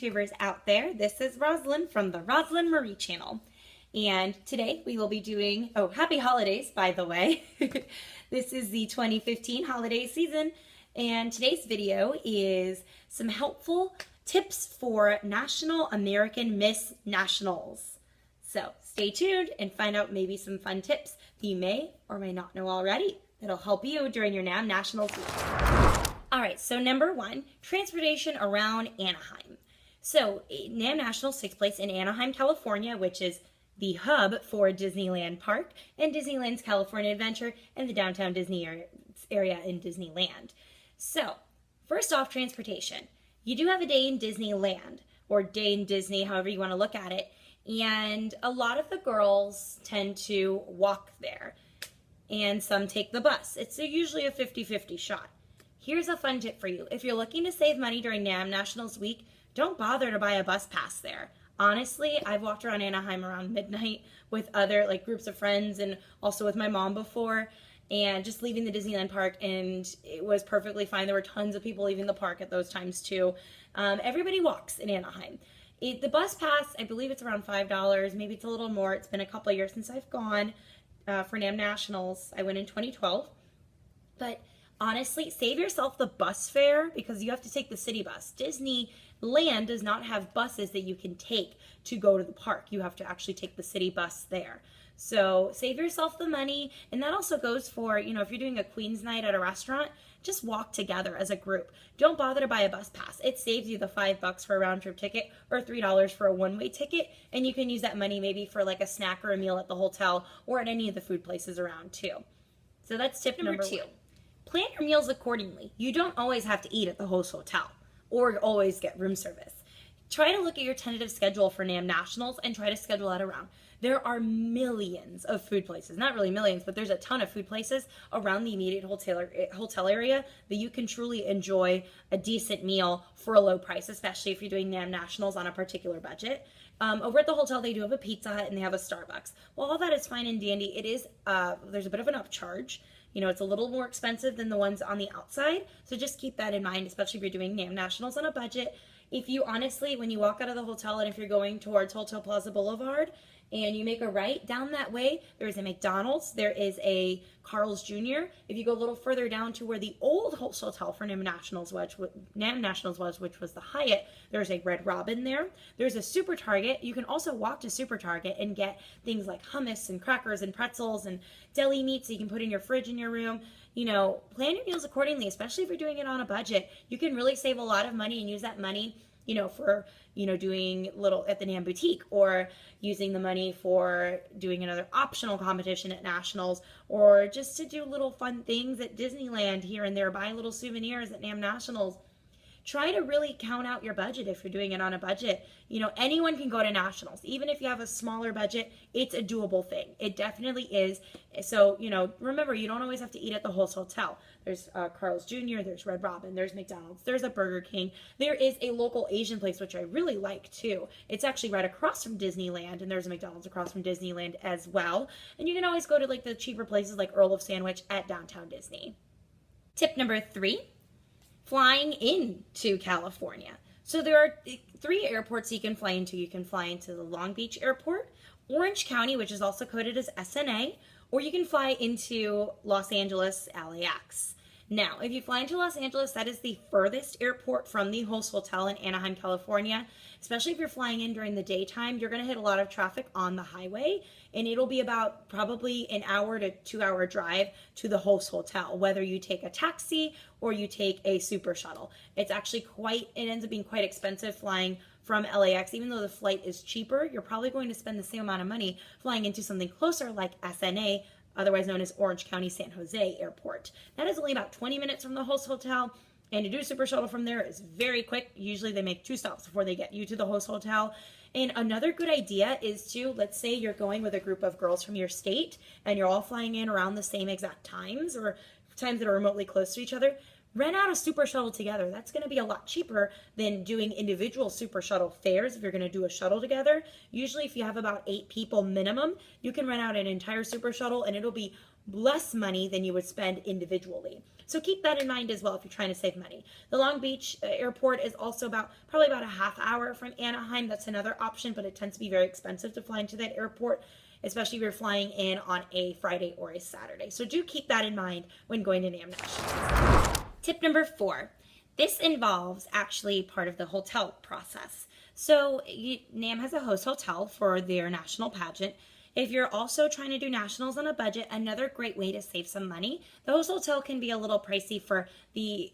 YouTubers out there. This is Rosalind from the Rosalind Marie channel. And today we will be doing, oh, happy holidays, by the way. This is the 2015 holiday season. And today's video is some helpful tips for National American Miss Nationals. So stay tuned and find out maybe some fun tips that you may or may not know already that'll help you during your NAM Nationals week. All right, so number one, transportation around Anaheim. So NAM Nationals takes place in Anaheim, California, which is the hub for Disneyland Park and Disneyland's California Adventure and the downtown Disney area in Disneyland. So first off, transportation. You do have a day in Disneyland, or day in Disney, however you want to look at it, and a lot of the girls tend to walk there, and some take the bus. It's usually a 50-50 shot. Here's a fun tip for you. If you're looking to save money during NAM Nationals week, don't bother to buy a bus pass there. Honestly, I've walked around Anaheim around midnight with other groups of friends and also with my mom before, and just leaving the Disneyland park, and it was perfectly fine. There were tons of people leaving the park at those times too. Everybody walks in Anaheim. The bus pass, I believe it's around $5. Maybe it's a little more. It's been a couple of years since I've gone for NAM Nationals. I went in 2012. But honestly, save yourself the bus fare because you have to take the city bus. Disneyland does not have buses that you can take to go to the park. You have to actually take the city bus there. So save yourself the money. And that also goes for, if you're doing a Queen's night at a restaurant, just walk together as a group. Don't bother to buy a bus pass. It saves you the $5 for a round trip ticket or $3 for a one-way ticket. And you can use that money maybe for a snack or a meal at the hotel or at any of the food places around too. So that's tip number two. Plan your meals accordingly. You don't always have to eat at the host hotel or always get room service. Try to look at your tentative schedule for NAM Nationals and try to schedule that around. There are millions of food places, not really millions, but there's a ton of food places around the immediate hotel area that you can truly enjoy a decent meal for a low price, especially if you're doing NAM Nationals on a particular budget. Over at the hotel, they do have a Pizza Hut and they have a Starbucks. While all that is fine and dandy, it is there's a bit of an upcharge. It's a little more expensive than the ones on the outside, so just keep that in mind, especially if you're doing NAM Nationals on a budget. If you honestly, when you walk out of the hotel and if you're going towards Hotel Plaza Boulevard and you make a right down that way, there's a McDonald's, there is a Carl's Jr. If you go a little further down to where the old hotel for NAM Nationals was, which was the Hyatt, there's a Red Robin there. There's a Super Target. You can also walk to Super Target and get things like hummus and crackers and pretzels and deli meats that you can put in your fridge in your room. Plan your meals accordingly, especially if you're doing it on a budget. You can really save a lot of money and use that money for, doing little at the NAM Boutique, or using the money for doing another optional competition at Nationals, or just to do little fun things at Disneyland here and there, buy little souvenirs at NAM Nationals. Try to really count out your budget if you're doing it on a budget. Anyone can go to Nationals. Even if you have a smaller budget, it's a doable thing. It definitely is. So, remember, you don't always have to eat at the host hotel. There's Carl's Jr., there's Red Robin, there's McDonald's, there's a Burger King. There is a local Asian place, which I really like too. It's actually right across from Disneyland, and there's a McDonald's across from Disneyland as well. And you can always go to the cheaper places like Earl of Sandwich at downtown Disney. Tip number 3. Flying into California. So there are 3 airports you can fly into. You can fly into the Long Beach Airport, Orange County, which is also coded as SNA, or you can fly into Los Angeles, LAX. Now, if you fly into Los Angeles, that is the furthest airport from the host hotel in Anaheim, California. Especially if you're flying in during the daytime, you're going to hit a lot of traffic on the highway, and it'll be about probably an hour to 2-hour drive to the host hotel, whether you take a taxi or you take a super shuttle. It's actually it ends up being quite expensive flying from LAX. Even though the flight is cheaper, you're probably going to spend the same amount of money flying into something closer like SNA, otherwise known as Orange County San Jose Airport. That is only about 20 minutes from the host hotel, and to do super shuttle from there is very quick. Usually they make 2 stops before they get you to the host hotel. And another good idea is to, let's say you're going with a group of girls from your state and you're all flying in around the same exact times or times that are remotely close to each other. Rent out a super shuttle together. That's going to be a lot cheaper than doing individual super shuttle fares if you're going to do a shuttle together. Usually if you have about 8 people minimum, you can rent out an entire super shuttle and it'll be less money than you would spend individually. So keep that in mind as well if you're trying to save money. The Long Beach airport is also probably about a half hour from Anaheim. That's another option, but it tends to be very expensive to fly into that airport, especially if you're flying in on a Friday or a Saturday. So do keep that in mind when going to NAM Nationals. Tip number 4. This involves actually part of the hotel process. So NAM has a host hotel for their national pageant. If you're also trying to do nationals on a budget, another great way to save some money, the host hotel can be a little pricey for the,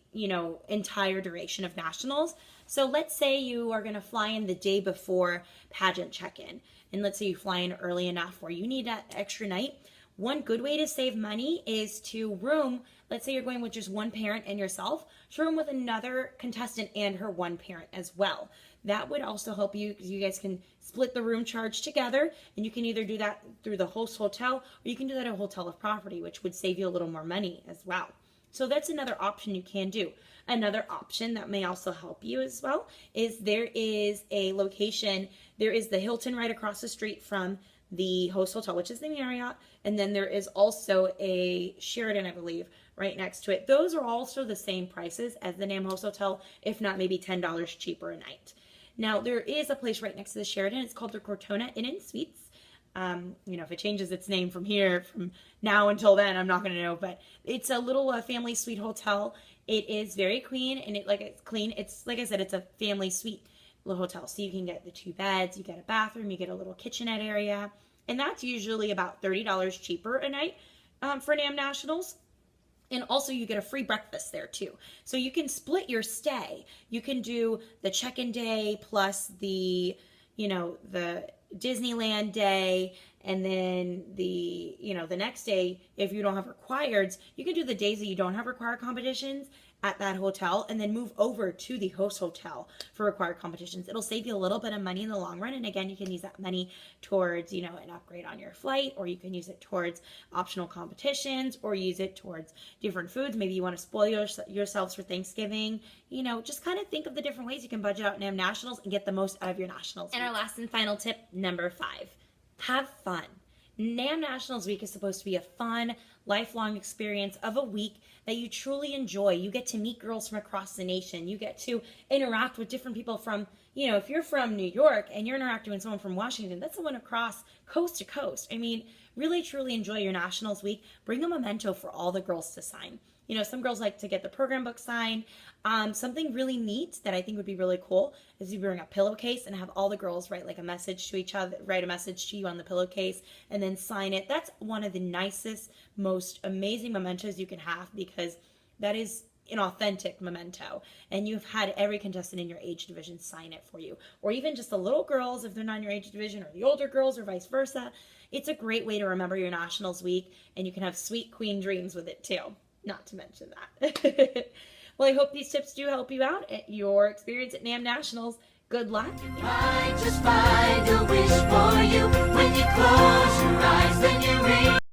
entire duration of nationals. So let's say you are going to fly in the day before pageant check-in. And let's say you fly in early enough where you need that extra night. One good way to save money is to room, let's say you're going with just one parent and yourself, to room with another contestant and her one parent as well. That would also help you because you guys can split the room charge together, and you can either do that through the host hotel or you can do that at a hotel of property, which would save you a little more money as well. So that's another option you can do. Another option that may also help you as well is there is a location, there is the Hilton right across the street from the host hotel, which is the Marriott, and then there is also a Sheraton, I believe, right next to it. Those are also the same prices as the NAM host hotel, if not maybe $10 cheaper a night. Now, there is a place right next to the Sheraton. It's called the Cortona Inn and Suites. If it changes its name from now until then, I'm not going to know, but it's a little family suite hotel. It is very clean, and it's clean. It's, like I said, it's a family suite hotel. So you can get the 2 beds, you get a bathroom, you get a little kitchenette area, and that's usually about $30 cheaper a night for NAM Nationals. And also you get a free breakfast there too. So you can split your stay. You can do the check-in day plus the Disneyland day, and then the next day, if you don't have requireds, you can do the days that you don't have required competitions at that hotel and then move over to the host hotel for required competitions. It'll save you a little bit of money in the long run. And again, you can use that money towards, an upgrade on your flight, or you can use it towards optional competitions, or use it towards different foods. Maybe you want to spoil yourselves for Thanksgiving. Just kind of think of the different ways you can budget out NAM Nationals and get the most out of your nationals. And our last and final tip, number 5, have fun. NAM Nationals Week is supposed to be a fun, lifelong experience of a week that you truly enjoy. You get to meet girls from across the nation. You get to interact with different people from, if you're from New York and you're interacting with someone from Washington, that's someone across coast to coast. Really, truly enjoy your Nationals Week. Bring a memento for all the girls to sign. Some girls like to get the program book signed. Something really neat that I think would be really cool is you bring a pillowcase and have all the girls write a message to each other, write a message to you on the pillowcase, and then sign it. That's one of the nicest, most amazing mementos you can have, because that is an authentic memento, and you've had every contestant in your age division sign it for you, or even just the little girls if they're not in your age division, or the older girls, or vice versa. It's a great way to remember your Nationals Week, and you can have sweet queen dreams with it too. Not to mention that. Well, I hope these tips do help you out at your experience at NAM Nationals. Good luck. I just find a wish for you. When you close your eyes, then you read.